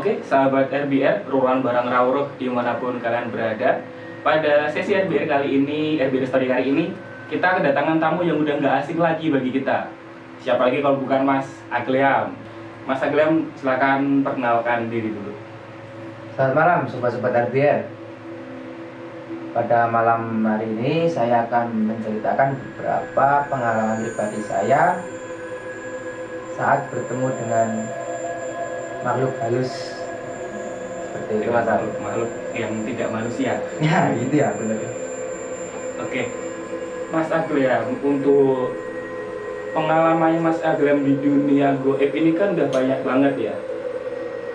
Oke, sahabat RBR, ruang barang rawuh dimanapun kalian berada. Pada sesi RBR kali ini, RBR Story kali ini, kita kedatangan tamu yang udah nggak asing lagi bagi kita. Siapa lagi kalau bukan Mas Agleam. Mas Agleam, silakan perkenalkan diri dulu. Selamat malam sobat-sobat RBR. Pada malam hari ini saya akan menceritakan beberapa pengalaman pribadi saya saat bertemu dengan makhluk halus seperti itu, Mas. Makhluk yang tidak manusia. Ya, gitu ya, benar. Oke, Mas Agleam, untuk pengalamannya Mas Agleam di dunia goib ini kan udah banyak banget ya.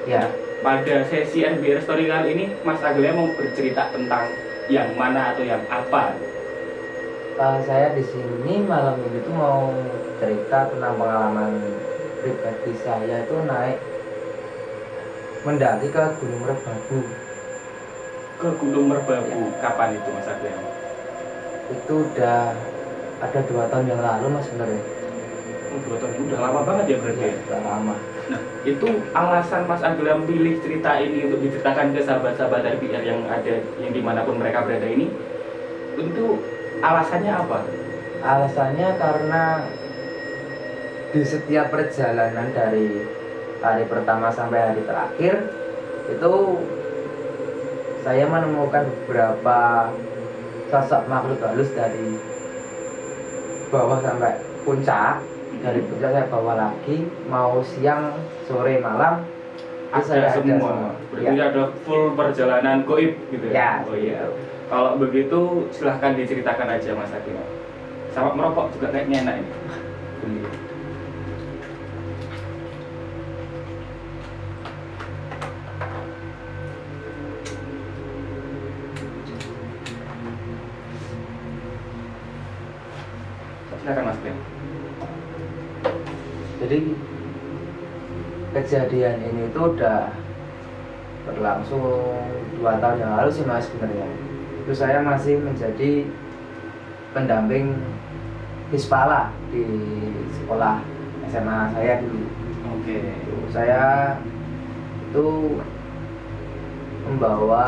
Ya, Pada sesi RBR Story kali ini, Mas Agleam mau bercerita tentang yang mana atau yang apa? saya di sini malam ini tuh mau cerita tentang pengalaman pribadi saya itu naik mendaki ke Gunung Merbabu. Ke Gunung Merbabu, Ya. kapan itu Mas Agleam? Itu udah ada 2 tahun yang lalu, Mas, sebenarnya. 2 tahun, udah lama banget ya berarti ya? Udah lama. Nah, itu alasan Mas Agleam pilih cerita ini untuk diceritakan ke sahabat-sahabat RBR yang ada, yang dimanapun mereka berada ini, itu alasannya apa? Alasannya karena di setiap perjalanan dari hari pertama sampai hari terakhir itu saya menemukan beberapa sosok makhluk halus dari bawah sampai puncak. Dari puncak saya bawa lagi, mau siang, sore, malam itu saya Ada semua. Berarti Ya. ada full perjalanan goib gitu ya? Ya, Oh iya. gitu. Kalau begitu silahkan diceritakan aja Mas Agleam. Sama merokok juga kayaknya enak ini. Ini. Silakan Mas Agleam. Jadi kejadian ini tuh udah berlangsung 2 tahun yang lalu sih, Mas, sebenarnya. Itu saya masih menjadi pendamping Hispala di sekolah SMA saya dulu. Oke. Saya itu membawa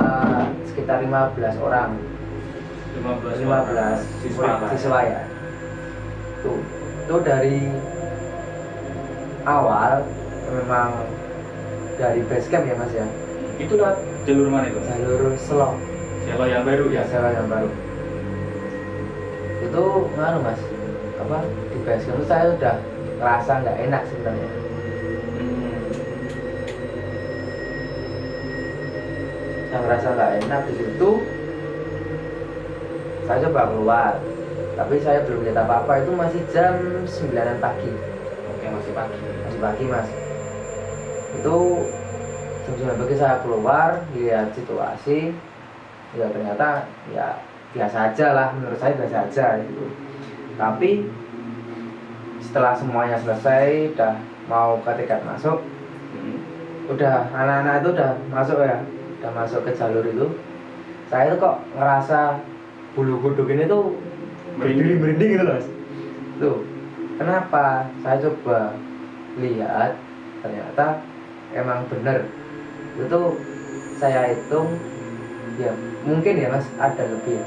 sekitar 15 orang, 15 siswa ya. Itu dari awal memang dari base camp ya, Mas ya. Itu lewat jalur mana itu? Jalur Selo. Selo yang baru ya? Selo yang baru. Itu nganu, Mas. Apa di base camp itu saya udah ngerasa nggak enak sebenarnya. Saya ngerasa nggak enak di situ. Saya coba keluar, tapi saya belum lihat apa-apa. Itu masih jam 9 pagi. Oke, masih pagi. Masih pagi, Mas. Itu jam 9 pagi saya keluar, lihat situasi. Ya ternyata ya biasa aja lah, menurut saya biasa aja gitu. Tapi setelah semuanya selesai, udah mau ke tiket masuk, udah anak-anak itu udah masuk ya, udah masuk ke jalur itu. Saya tuh kok ngerasa bulu kuduk ini tuh merinding gitu, Mas. Tuh, kenapa? Saya coba lihat, ternyata emang bener. Itu saya hitung, ya mungkin ya, Mas, ada lebih.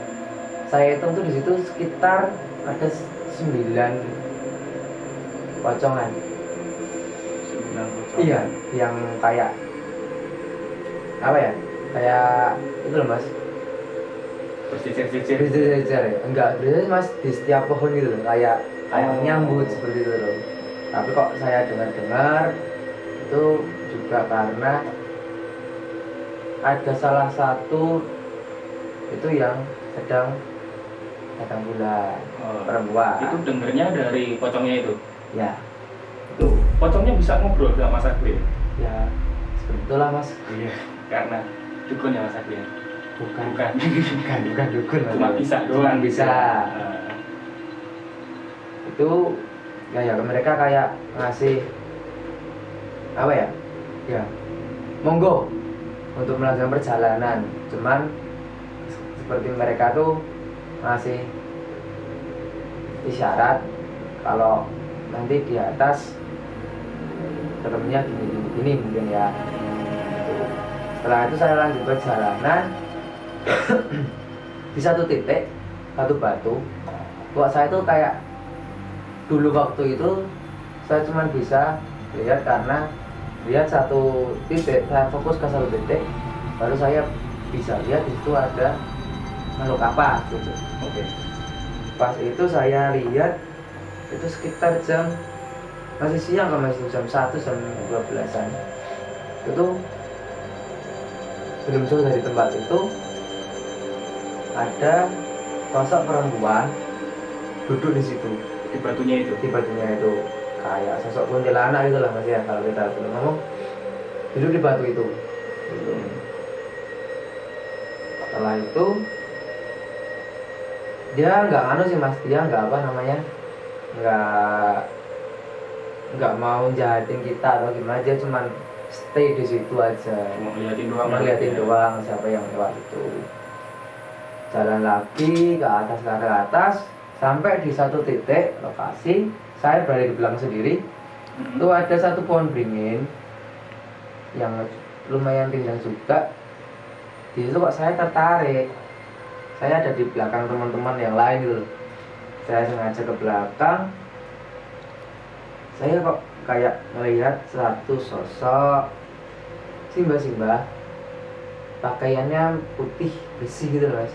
Saya hitung tuh di situ sekitar ada 9 pocongan. 9 pocong. Iya, yang kayak apa ya? Kayak itu loh, Mas. Berjejer-jejer. Berjejer ya. Enggak, berjejer, Mas, di setiap pohon gitu loh, kayak nyambut seperti itu loh. Tapi kok saya dengar-dengar itu juga karena ada salah satu itu yang sedang datang bulan, perempuan. Itu dengernya dari pocongnya itu. Ya, Itu pocongnya bisa ngobrol sama Mas Agleam. ya seperti itulah, Mas. Iya, karena dukun ya Mas Agleam. Bukan dukun, Mas. Cuma bisa doang. Bisa. Itu ya mereka kayak ngasih apa ya? Ya, monggo untuk melanjutkan perjalanan. Cuman seperti mereka tuh ngasih isyarat kalau nanti di atas ketemunya gini mungkin ya. Itu Setelah itu saya lanjut perjalanan. Di satu titik, satu batu, kok saya tuh kayak dulu waktu itu saya cuma bisa lihat karena lihat satu titik, saya fokus ke satu titik, baru saya bisa lihat di situ ada makhluk apa gitu. Oke. Pas itu saya lihat itu sekitar jam masih siang kan, masih jam 1 jam 12-an. Itu belum jauh dari tempat itu ada sosok perempuan duduk di situ Di batunya itu. di batunya itu, kayak sosok kuntilanak gitu lah mas ya, kalau kita belum ngomong, duduk di batu itu gitu. Setelah itu dia nggak anu sih mas, dia nggak apa namanya, nggak mau jahatin kita atau gimana, dia cuman stay di situ aja, Mau liatin doang. ngeliatin doang siapa yang lewat itu. Jalan lagi ke atas sampai di satu titik lokasi, saya balik bilang sendiri. Itu ada satu pohon beringin yang lumayan tinggi juga. Di situ kok saya tertarik. Saya ada di belakang teman-teman yang lain gitu loh. Saya sengaja ke belakang. Saya kok kayak melihat satu sosok Simba. Pakaiannya putih bersih gitu loh mas.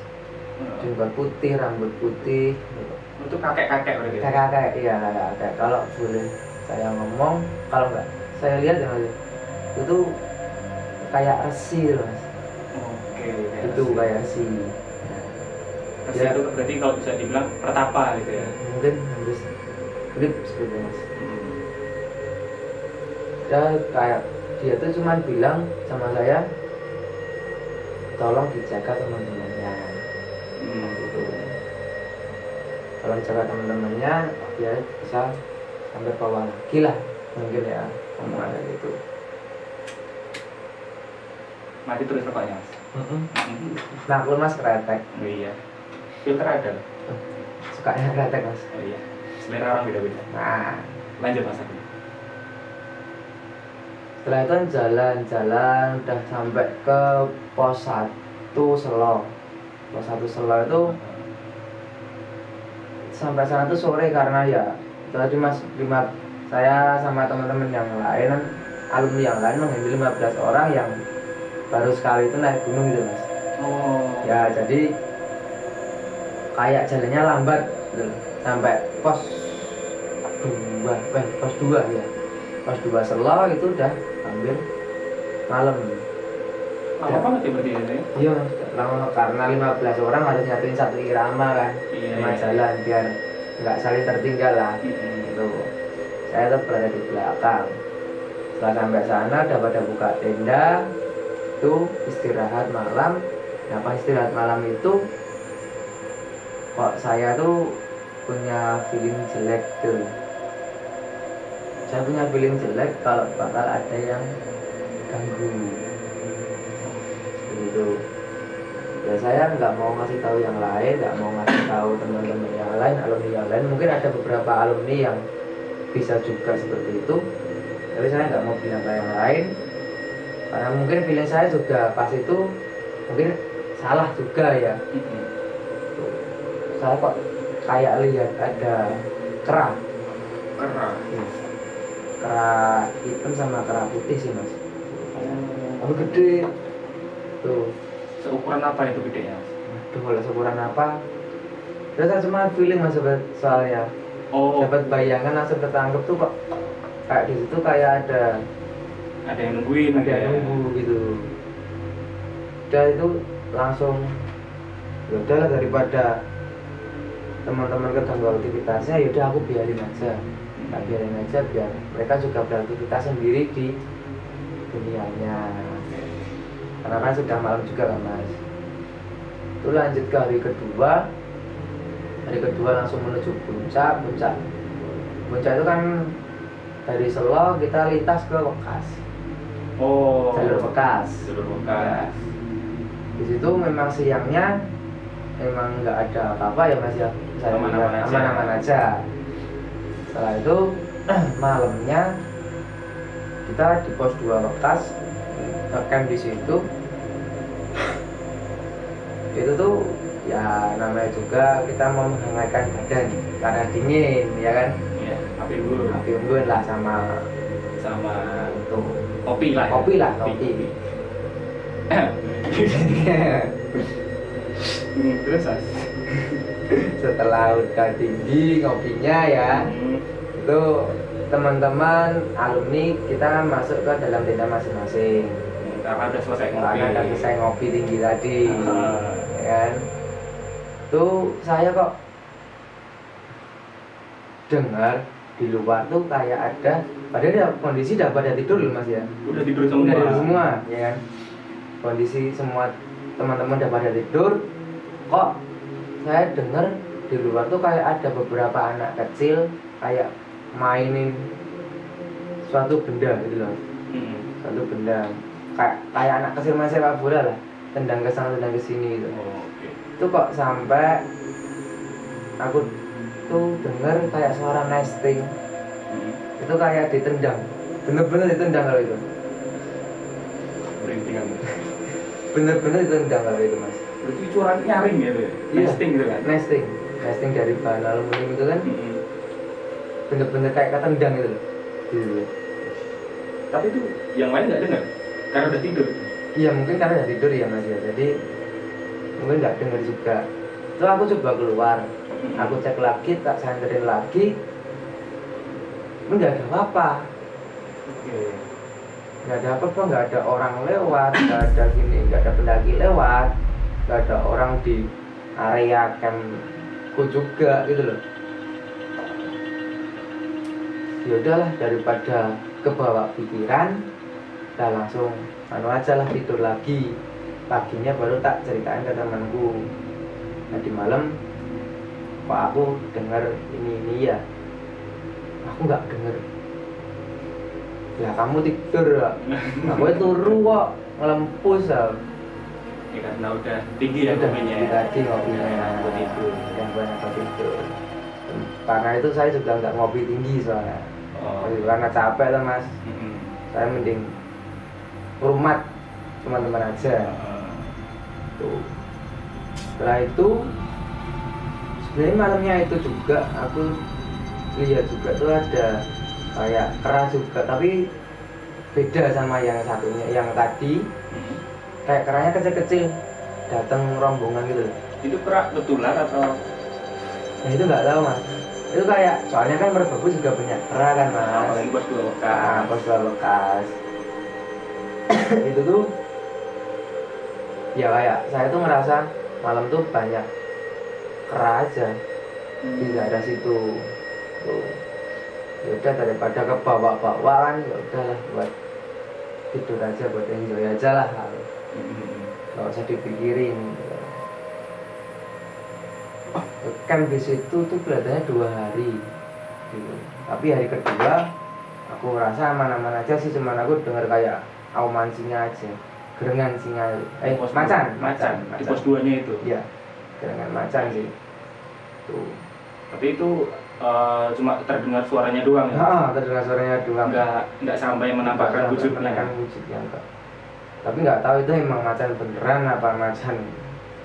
Jenggot putih, rambut putih. Itu kakek-kakek berarti. Kakek, iya kakek. Kalau boleh saya ngomong, kalau enggak saya lihat ya mas, itu kayak resi loh mas. Oke. Itu kayak resi. Terus itu berarti kalau bisa dibilang pertapa gitu ya. Mungkin harus grip seperti itu mas. Dia tuh cuman bilang sama saya, tolong dijaga teman-temannya. Gitu. Tolong jaga teman-temannya, dia bisa sampai bawah lagi lah mungkin ya, omongan gitu. Mati terus rokoknya mas. Nah aku mas kretek, Oh iya. Filter ada loh. sukanya kretek mas. Oh iya. Selera orang beda-beda. Nah Lanjut mas aku. setelah itu jalan-jalan udah sampai ke pos 1 Selo. Pos 1 Selo itu sampai sana tuh sore karena ya tadi mas, saya sama teman-teman yang lain, alumni yang lain mengambil 15 orang yang baru sekali itu naik gunung gitu mas. Oh. Ya jadi kayak jalannya lambat gitu. Sampai pos 2 ya, pos 2 Selo itu udah hampir malam. Lama banget ya berarti ya? Iya mas, lama karena 15 orang harus nyatuin satu irama kan, sama jalan biar nggak saling tertinggal lah. Gitu. Saya tuh berada di belakang. Setelah sampai sana udah pada buka tenda, itu istirahat malam. Nah pas istirahat malam itu kok saya tuh punya feeling jelek tuh. Saya punya feeling jelek kalau bakal ada yang ganggu. Gitu. Ya saya nggak mau ngasih tahu yang lain, nggak mau ngasih tahu teman-teman yang lain, alumni yang lain. Mungkin ada beberapa alumni yang bisa juga seperti itu, tapi saya nggak mau bilang ke yang lain karena mungkin feeling saya juga pas itu mungkin salah juga ya. Saya kok kayak lihat ada kera hitam sama kera putih sih mas. Tapi gede tuh. Seukuran apa itu gedenya? Aduh, kalau seukuran apa? Terus saya cuma feeling mas soalnya. Oh. Dapat bayangan langsung ketangkep tuh kok kayak di situ kayak ada yang nungguin. Ada yang nunggu gitu. Udah itu langsung ya udahlah, daripada teman-teman keganggu aktivitasnya, yaudah aku biarin aja. Biarin aja biar mereka juga beraktivitas sendiri di dunianya. Karena kan sudah malam juga kan mas. Itu lanjut ke hari kedua. Hari kedua langsung menuju puncak. Puncak itu kan dari Selo kita lintas ke Wekas. Oh. Jalur Wekas. Nah, di situ memang siangnya memang nggak ada apa-apa ya mas ya. Saya aman-aman aja. Setelah itu malamnya kita di pos 2 Wekas, camp di situ. itu tuh ya namanya juga kita mau menghangatkan badan karena dingin ya kan, Ya, api unggun api unggun lah sama untuk kopi lah. kopi lah Terus Mas? setelah udah tinggi ngopinya ya, itu teman-teman alumni kita masuk ke dalam tenda masing-masing Karena udah selesai ngopi. karena udah selesai ngopi tinggi tadi ya kan. Tuh saya kok dengar di luar tuh kayak ada, padahal ya kondisi udah pada tidur loh Mas ya, Udah tidur semua. udah tidur semua ya kan, kondisi semua teman-teman udah pada tidur, kok saya dengar di luar tuh kayak ada beberapa anak kecil kayak mainin suatu benda gitu loh, suatu benda kayak anak kecil main sepak bola lah, tendang ke sana tendang ke sini gitu. Oke. Itu kok sampai aku tuh dengar kayak suara nesting, itu kayak ditendang, bener-bener ditendang kalau itu, Berintingan. bener-bener ditendang kalau itu Mas. Berarti suaranya nyaring gitu ya? Iya. Nesting gitu kan? Nesting dari bahan aluminium itu kan bener-bener kayak ketendang gitu loh. Gitu. Tapi itu yang lain nggak dengar? Karena udah tidur. Iya mungkin karena udah tidur ya Mas ya, jadi mungkin nggak dengar juga. Terus aku coba keluar, aku cek lagi, tak santerin lagi, nggak ada apa-apa. Oke. Nggak ada apa-apa, nggak ada orang lewat, nggak ada gini, nggak ada pendaki lewat, nggak ada orang di area campku juga gitu loh. Ya udahlah, daripada kebawa pikiran, kita langsung aja lah tidur lagi. Paginya baru tak ceritain ke temanku. Nah di malam kok aku dengar ini ya, aku nggak dengar. Ya kamu tidur ya, aku turu kok ngelempus ya. Ya karena udah tinggi ya kopinya. Tadi ngopinya Buat tidur. yang banyak tidur. Karena itu saya juga nggak ngopi tinggi soalnya. Oh. Karena capek lah Mas. Saya mending hormat teman-teman aja. Tuh. Setelah itu sebenarnya malamnya itu juga aku lihat juga tuh ada kayak keras juga, tapi beda sama yang satunya, yang tadi kayak kerahnya kecil-kecil datang rombongan gitu. Itu kerak betulan atau? Nah itu nggak tahu Mas, itu kayak soalnya kan merbabu juga punya kerah kan Mas. Apalagi bos dua bekas. Pos dua bekas. Itu tuh ya kayak saya tuh ngerasa malam tuh banyak kerah aja di daerah situ tuh. Ya udah daripada ke bawah-bawah kan, ya udahlah buat tidur aja, buat enjoy aja lah, nggak usah dipikirin. Camp di situ tuh kelihatannya 2 hari gitu. Tapi hari kedua aku rasa aman-aman aja sih, cuman aku dengar kayak auman singa aja, gerengan singa, macan di pos 2 nya itu. Iya, gerengan macan sih tuh. Tapi itu cuma terdengar suaranya doang ya? Terdengar suaranya doang, nggak sampai menampakkan wujudnya. Enggak. Tapi nggak tahu itu emang macan beneran apa macan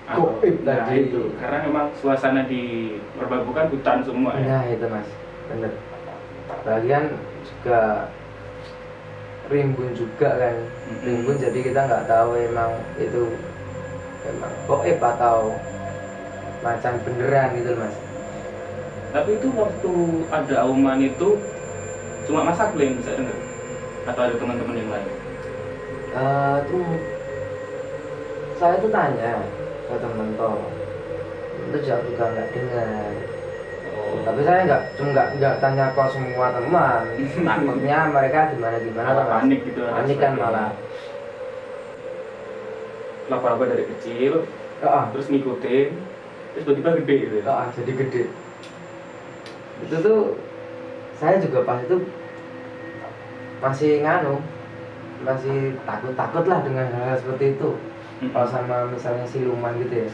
goib Nah tadi. itu, karena memang suasana di Merbabu kan hutan semua ya. Nah itu Mas, bener. Bagian juga rimbun juga kan, rimbun, jadi kita nggak tahu emang itu emang goib atau macan beneran gitu Mas. Tapi itu waktu ada auman itu cuma Mas Akil yang bisa dengar? Atau ada teman-teman yang lain? Tuh saya tuh tanya ke temen toh, itu juga nggak dengar. Tapi saya nggak tanya ke semua teman, takutnya mereka gimana Panik gitu. Panik kan malah. Laba-laba dari kecil, terus ngikutin, terus tiba-tiba gede gitu. Jadi gede. Itu tuh saya juga pas itu masih masih takut lah dengan hal seperti itu. Kalau sama misalnya siluman gitu ya,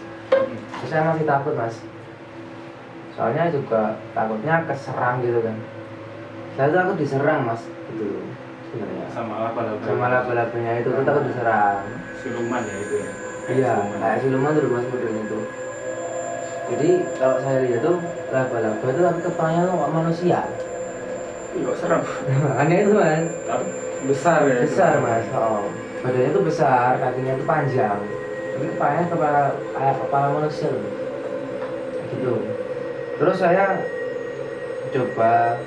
terus saya masih takut Mas. Soalnya juga takutnya keserang gitu kan. Saya tuh takut diserang Mas, gitu sebenarnya. Sama laba-laba. Sama laba-labanya itu tuh takut diserang. Siluman ya itu ya. Iya, kayak siluman tuh mas modelnya itu. Jadi kalau saya lihat tuh laba-laba itu tapi kepalanya tuh kayak manusia. Ih, kok serem. Aneh itu mas. Tapi besar ya. Besar mas. Oh, badannya tuh besar, kakinya tuh panjang. Tapi kepalanya kayak kepala manusia loh. Kayak gitu. Terus saya coba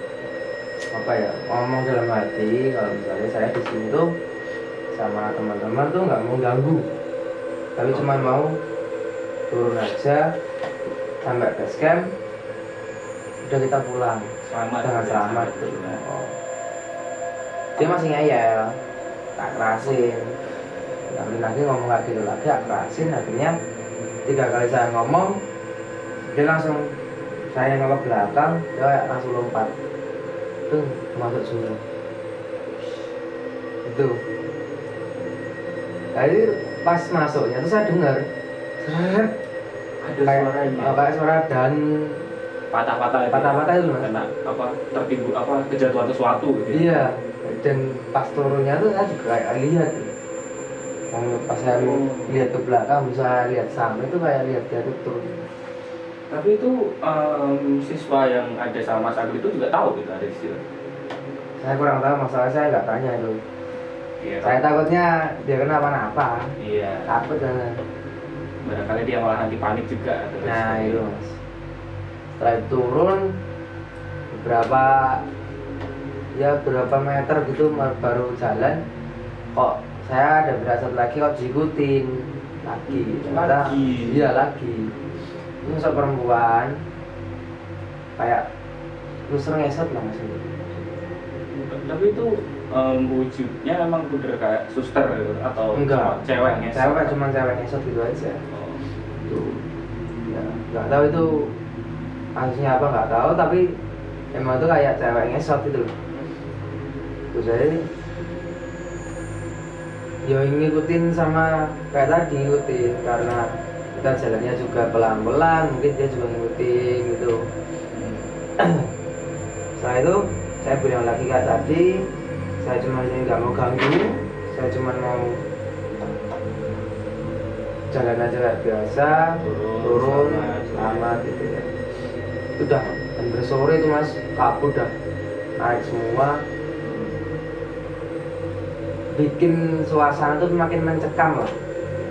apa ya ngomong dalam hati kalau misalnya saya di sini tuh sama teman-teman tuh nggak mau ganggu, tapi cuma mau turun aja sampai base camp, udah kita pulang Selamat. dengan selamat ya, gitu. ya. Oh. Dia masih ngeyel, tak kerasin, tapi lagi ngomong lagi gitu lagi, tak kerasin. Akhirnya 3 kali saya ngomong, dia langsung saya nengok ke belakang, dia langsung lompat tuh masuk jurang itu. Jadi pas masuknya tuh saya dengar seret, Ada kayak suaranya. kayak suara dan Patah-patah itu. patah-patah itu mas. Karena apa tertimbun apa kejatuhan sesuatu gitu. Iya, dan pas turunnya tuh saya juga kayak lihat pas saya lihat ke belakang bisa lihat samping itu kayak lihat dia tuh turun. Tapi itu siswa yang ada sama Mas Agil itu juga tahu gitu ada di situ. Saya kurang tahu, masalah saya nggak tanya itu. Iya. Saya takutnya dia kenapa-napa, Iya. takut kan. Barangkali dia malah nanti panik juga. Terus Nah itu mas, setelah itu turun berapa meter gitu baru jalan, kok saya ada berasal lagi kok diikutin lagi. Ternyata Lagi? iya lagi. Ini sosok perempuan kayak lusur ngesot lah mas. Tapi itu wujudnya memang bener kayak suster gitu atau Enggak, cuma cewek ngesot? cuma cewek ngesot gitu aja. Oh. Itu ya nggak tahu itu kasusnya apa nggak tahu, tapi emang itu kayak cewek ngesot gitu loh. Terus saya ya ngikutin sama kayak tadi, ngikutin karena kita jalannya juga pelan-pelan, mungkin dia juga ngikutin gitu. Setelah itu saya bilang lagi kayak tadi, saya cuma nggak mau ganggu, saya cuma mau jalan aja kayak biasa, turun selamat gitu ya. Itu udah hampir sore itu mas, kabut dah naik semua, bikin suasana tuh makin mencekam lah.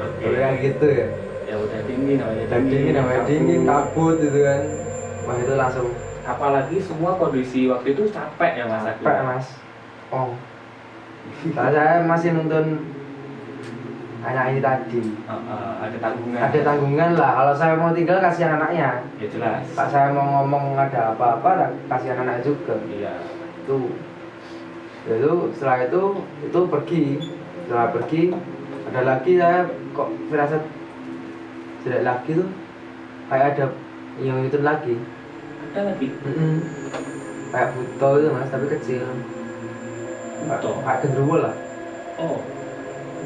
Oke. Kayak gitu ya. Ya udah dingin namanya. Dan dingin namanya dingin, kabut gitu kan. Wah itu langsung Apalagi semua kondisi waktu itu capek ya Mas Agil. capek mas. Oh. Saya masih nonton anak ini tadi. Ada tanggungan. Ada tanggungan lah. Kalau saya mau tinggal kasihan anaknya. Ya jelas. Pak saya mau ngomong ada apa-apa, kasihan anak juga. Iya. Itu. Lalu setelah itu pergi. Setelah pergi ada lagi saya kok firasat jelek lagi tuh, kayak ada yang itu lagi. Ada lagi. Kayak buto itu mas, tapi kecil. Buto? Kayak genderuwo lah. Oh.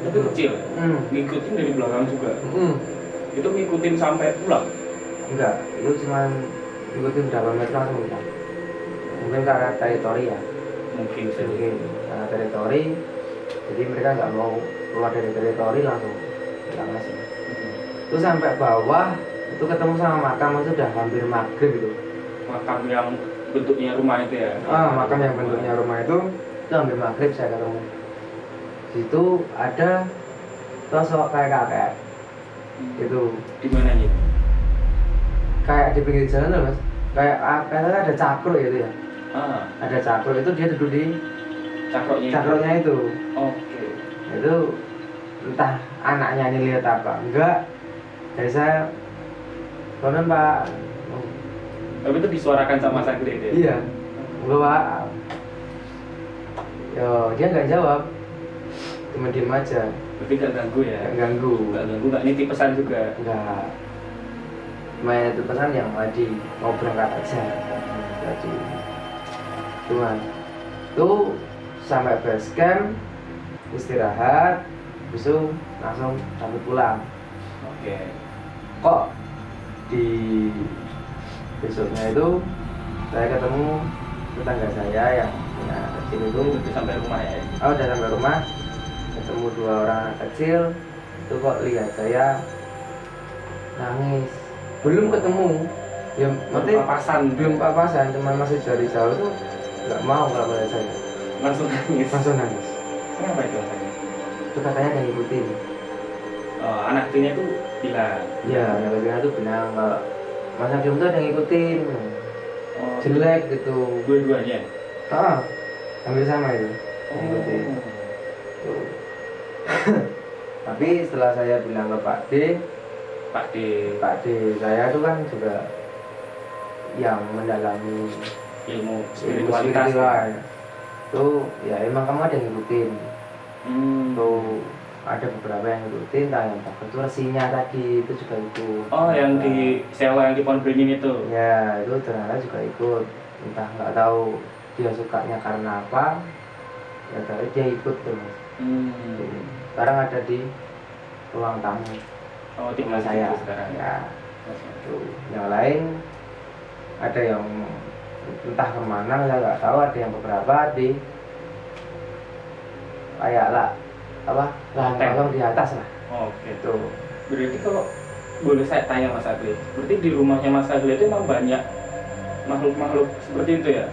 Tapi kecil. Ngikutin dari belakang juga. Itu ngikutin sampai pulang. Enggak, itu cuma ngikutin berapa meter langsung pulang. Mungkin karena teritori ya. Mungkin saya. Mungkin karena teritori, jadi mereka nggak mau keluar dari teritori langsung pulang aja. Itu sampai bawah, itu ketemu sama makam itu udah hampir maghrib gitu. Makam yang bentuknya rumah itu ya? Makam yang bentuknya rumah itu hampir maghrib saya ketemu. Situ ada sosok kayak kakek gitu. Di mana nih? Kayak di pinggir jalan tuh mas, kayak ada cakro gitu ya. Ada cakro, itu dia duduk di cakronya itu. Oke. Itu entah anaknya ini lihat apa enggak, dari saya konon pak. Tapi itu disuarakan sama Mas Agil itu ya? Iya, enggak pak. Yo, dia nggak jawab, cuma diem aja. Tapi gak ganggu ya? Nggak ganggu. Gak ganggu, gak nitip pesan juga? Enggak. Cuma itu pesan yang tadi mau berangkat aja. Jadi cuman tuh sampai base camp, istirahat, besok langsung sampai pulang. Oke. Kok di besoknya itu saya ketemu tetangga saya yang punya anak kecil itu. Itu sampai rumah ya? Udah sampai rumah, ketemu 2 orang anak kecil, itu kok lihat saya nangis, belum ketemu ya, maksudnya belum papasan, cuma masih dari jauh tuh nggak mau kalau melihat saya, langsung nangis. Kenapa itu alasannya? Itu katanya ada ngikutin. Anak kecilnya tuh bilang Ya, anak kecilnya tuh bilang kalau Mas Agim tuh ada ngikutin, jelek gitu. Dua-duanya? Hampir sama itu, ngikutin. Tuh. Tapi setelah saya bilang ke Pak D, saya tuh kan juga yang mendalami ilmu spiritualitas ya. Tuh ya emang kamu ada ngikutin. Tuh ada beberapa yang ngikutin, yang takut itu resinya tadi itu juga ikut. Yang di sewa yang di Pohon Beringin itu? Ya itu ternyata juga ikut, entah nggak tahu dia sukanya karena apa, ya tapi dia ikut tuh. Sekarang ada di ruang tamu. Tinggal saya sekarang ya. Tuh. Yang lain ada yang entah kemana saya nggak tahu, ada yang beberapa di kayak lahan kosong di atas lah. Oke. Tuh. Berarti kalau boleh saya tanya Mas Agli, berarti di rumahnya Mas Agli itu memang banyak makhluk-makhluk seperti itu ya?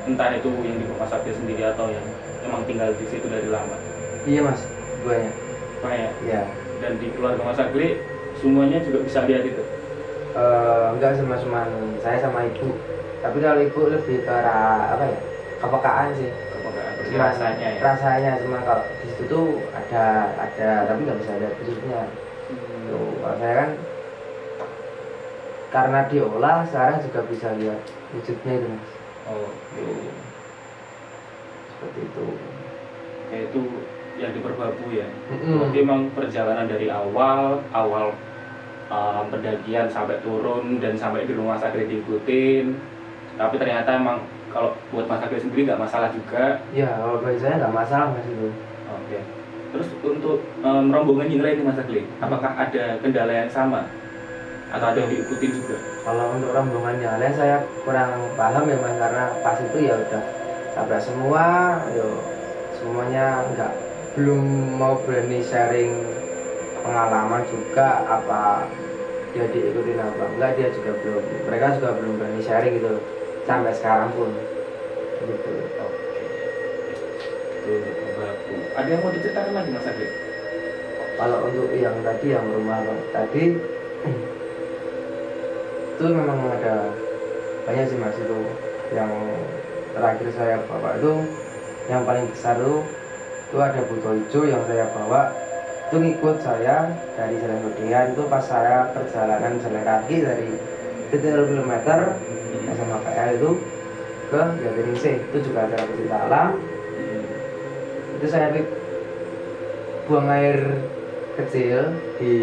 Entah itu yang di rumah Mas Agli sendiri atau yang memang tinggal di situ dari lama? Iya Mas, banyak. Ya. Dan di keluarga Mas Agli semuanya juga bisa lihat itu? Enggak, cuma saya sama ibu. Tapi kalau ibu lebih ke kepekaan sih. Rasanya cuma kalau di situ tuh ada tapi nggak bisa lihat wujudnya. Tuh, kalau saya kan karena diolah sekarang juga bisa lihat wujudnya itu Mas. Seperti itu. Kayak itu yang diperbabu ya. Berarti memang perjalanan dari awal pendakian sampai turun dan sampai di rumah sakit diikutin. Tapi ternyata emang kalau buat Mas Agli sendiri nggak masalah juga. Ya, kalau bagi saya nggak masalah Mas itu. Oke. Terus untuk rombongan yang lain Mas Agli, apakah ada kendala yang sama atau ada yang diikutin juga? Kalau untuk rombongan yang lain saya kurang paham ya Mas, karena pas itu ya udah sampai semua, semuanya belum mau berani sharing pengalaman juga, apa dia diikutin apa enggak, mereka juga belum berani sharing gitu sampai sekarang pun gitu. Ada yang mau diceritakan lagi Mas Agli? Kalau untuk yang tadi yang rumah tadi itu memang ada banyak sih Mas. Itu yang terakhir saya bawa itu yang paling besar itu ada buto hijau yang saya bawa, itu ngikut saya dari Jalan Gedean. Itu pas saya perjalanan jalan kaki dari 3 kilometer sama PL itu ke Jatiningsih, itu juga acara pecinta alam. Itu saya buang air kecil di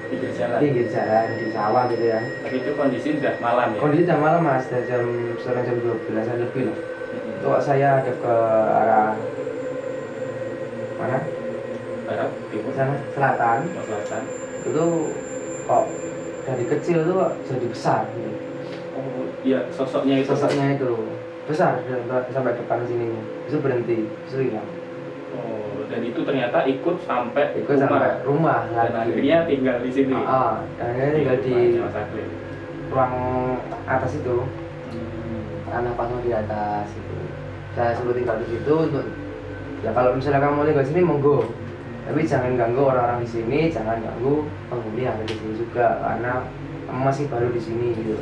pinggir jalan di sawah gitu ya. Tapi itu kondisi sudah malam ya? Kondisi sudah malam Mas, jam 12-an lebih lah. Itu saya ada ke arah mana? Barat, timur, sana, selatan. Itu kok dari kecil tuh kok jadi besar gitu. Iya, sosoknya itu besar sampai depan sini, itu berhenti, itu hilang. Dan itu ternyata ikut sampai rumah dan akhirnya tinggal di sini. Dan akhirnya tinggal di ruang atas itu, tanah pasang di atas itu. Saya suruh tinggal di situ untuk ya kalau misalnya kamu mau tinggal di sini monggo, tapi jangan ganggu orang-orang di sini, jangan ganggu penghuni yang ada di sini juga, karena kamu masih baru di sini gitu.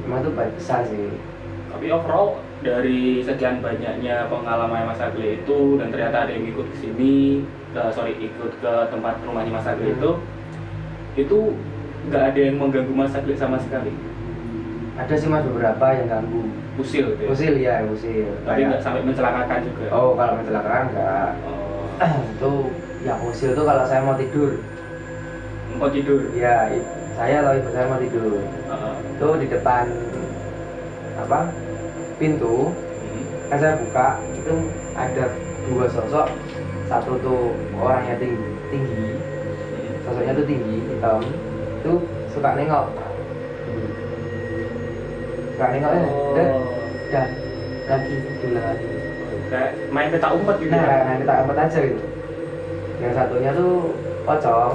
Memang itu baik besar sih. Tapi overall dari sekian banyaknya pengalaman Mas Agli itu, dan ternyata ada yang ikut ke sini, ikut ke tempat rumahnya Mas Agli itu nggak ada yang mengganggu Mas Agli sama sekali? Ada sih Mas, beberapa yang ganggu. Usil gitu ya? Usil. Tapi nggak sampai mencelakakan juga? Kalau mencelakakan enggak. Itu yang usil tuh kalau saya mau tidur. Mau tidur? Iya, saya atau ibu saya mau tidur. Itu di depan pintu, kan saya buka, itu ada 2 sosok. Satu tuh orangnya tinggi, sosoknya tuh tinggi, hitam, itu suka nengok dan lagi. Kayak main petak umpet gitu? Nah, main petak umpet aja gitu. Yang satunya tuh pocong,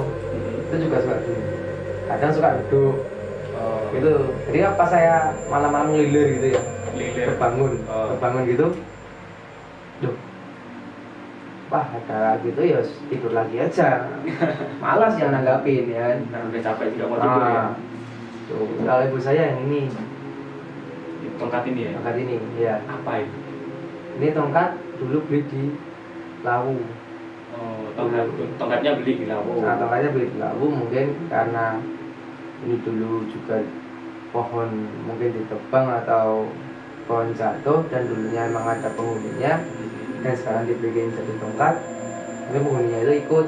itu juga suka duduk. Kadang suka duduk. Oh. Gitu. Jadi pas saya malam-malam ngelilir gitu ya, Lilir. kebangun gitu. Duh, wah ada gitu ya tidur lagi aja. Malas yang nanggapin ya kan. Nah, udah capek juga mau tidur ya. Tuh, kalau ibu saya yang ini, Tongkat ini ya. tongkat ini, ya. Apa itu? Ini tongkat dulu beli di Lawu. Oh, tongkatnya beli di Lawu. Nah, tongkatnya beli di Lawu mungkin karena ini dulu juga pohon mungkin ditebang atau pohon jatuh dan dulunya emang ada penghuninya dan sekarang dibikin jadi tongkat. Ini penghuninya itu ikut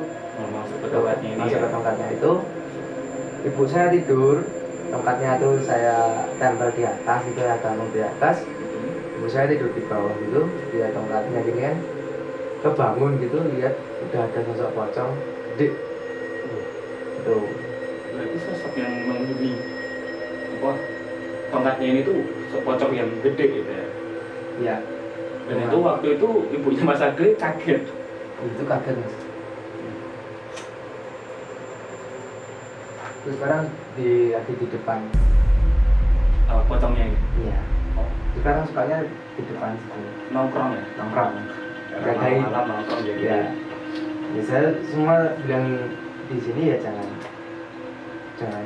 Masuk ke tongkatnya ini. masuk Ya? ke tongkatnya itu. Ibu saya tidur, tongkatnya itu saya tempel di atas, itu ya gantung di atas. Ibu saya tidur di bawah gitu, lihat tongkatnya gini kan, kebangun gitu, lihat udah ada sosok pocong gede. Tuh, Berarti sosok yang menghuni apa tongkatnya ini tuh pocong yang gede gitu ya. ya. Dan itu waktu itu ibunya Mas Agli kaget. Itu kaget mas. Terus sekarang lagi di depan. Pocongnya ini. Iya. Oh, Sekarang sukanya di depan situ. nongkrong ya. Nongkrong. Karena Jagain. malam nongkrong jadi. Ya. Ya saya semua bilang di sini ya jangan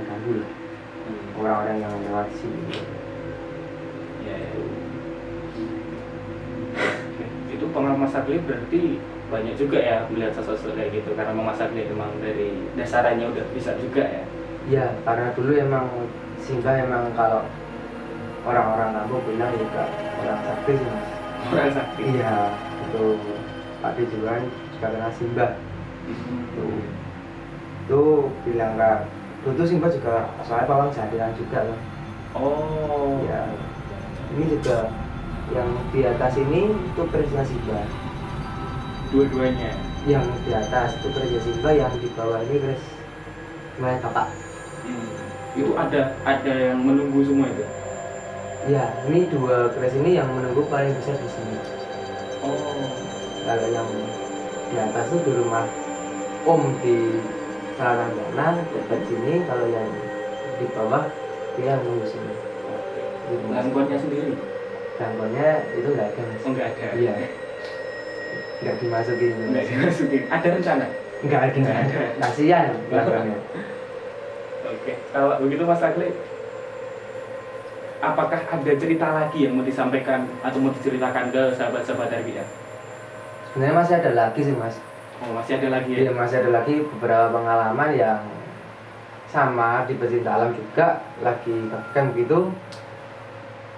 ganggu lah orang-orang yang lewat sini. Ya, ya. Oke. Itu pengalaman Mas Agli berarti banyak juga ya melihat sosok kayak gitu karena Mas Agli memang dari dasarannya udah bisa juga ya. Iya, karena dulu emang Simbah emang kalau orang-orang kampung bilang juga orang sakti sih mas. Orang sakti. Iya, itu Pak Dijuan juga kenal Simbah. Tuh bilang kak, dulu Simbah juga soalnya pawang jadilan juga loh. Oh. Ya, ini juga yang di atas ini itu Presnya Simbah. Dua-duanya. Yang di atas itu Presnya Simbah, yang di bawah ini Presnya Bapak. Itu ada yang menunggu semua itu. Ya, ini dua keris ini yang menunggu paling besar di sini. Oh. Kalau yang di atas itu di rumah Om di selatan sana dekat sini. Kalau yang di bawah dia nunggu sini. Gangguannya sendiri. Gangguannya itu nggak ada mas. Oh, nggak ada. Iya. Nggak dimasukin. Nggak dimasukin. Ada rencana? Nggak ada. Kasihan gangguannya. Oke. Kalau begitu Mas Agli, apakah ada cerita lagi yang mau disampaikan atau mau diceritakan ke sahabat-sahabat RBR? Sebenarnya masih ada lagi sih mas. Oh, masih ada lagi ya? Iya, masih ada lagi beberapa pengalaman yang sama di pecinta alam juga lagi kan begitu.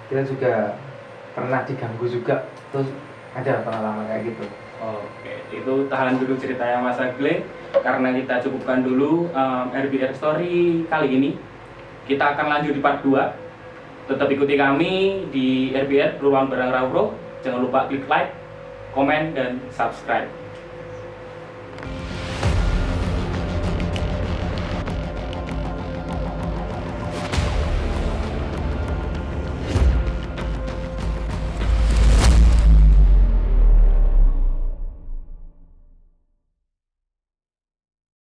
Kita juga pernah diganggu juga, terus ada pengalaman kayak gitu. Oke, itu tahan dulu ceritanya Mas Agli karena kita cukupkan dulu RBR Story kali ini. Kita akan lanjut di part 2. Tetap ikuti kami di RBR Ruang Barang Rawroh. Jangan lupa klik like, komen, dan subscribe.